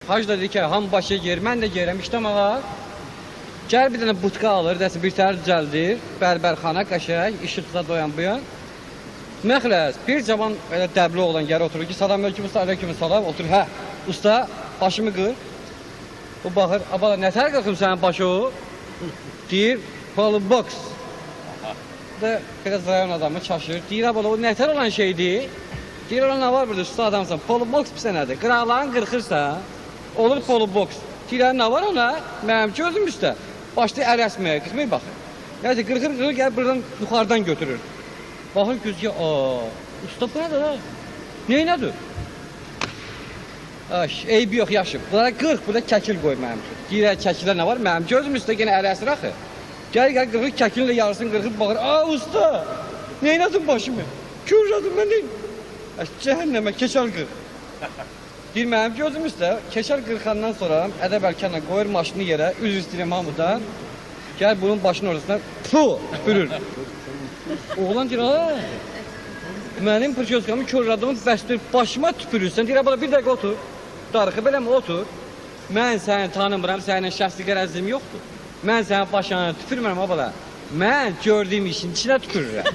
Hacı da dedi ki, ham başı yer, mən də yerəm, işləmələr. Gəl bir dənə butka alır, dəsi bir tər düzəldir, bərbərxana, qəşəng, işıqla doyan bu yan. Məxləs, bir cavan elə dəbli oğlan gəlir oturur ki, salam aleyküm usta, aleyküm salam, oturur, hə, usta, başımı qır. O baxır, abala, nətər qırxım sənin başı o? Deyir, Paul Box. Da biraz rayon adamı çaşır, deyir, abala, o nətər olan şeydir? Deyir, ona nə var burada, usta adamsan, Paul Box bir sənədir, qıraqlarını qırxırsa, olur Paul Box. Deyir, nə var ona? Mənim ki, özüm üstə. Başlayır əl əsməyə, qırxmaya baxır. Yəni, qırxır, gəlir buradan, yuxarıdan götürür. Baxır gözü, usta bu nədir ha? Neynədir? Eybi yox, yaşım. Bunlara 40, burada kəkil qoy mənim üçün. Deyir, kəkilə nə var? Mənim gözüm üstə yenə əl əsir axı. Gəl, qırxır, kəkilinlə yarısını qırxıb baxır. Usta, neynədin başımı? Kürradın mən deyim. Cəhənnəmə, keçər qırx. Deyir, mənim gözüm üstə, keçər qırxandan sonra ədəb əlkənlə qoyur maşını yerə, üz istəyirəm hamıdan. Gəl bunun başının ortasına, tüpürür. Oğlan deyir, mənim pırçözkamı körradığımı bəsdir, başıma tüpürürsən. Deyir, bana bir dəqiqə otur, darıxı beləmi otur. Mən səni tanımıram, sənin şəxsi qərəzlim yoxdur. Mən sənin başına tüpürmürəm, abala. Mən gördüyüm işin içinə tüpürürəm.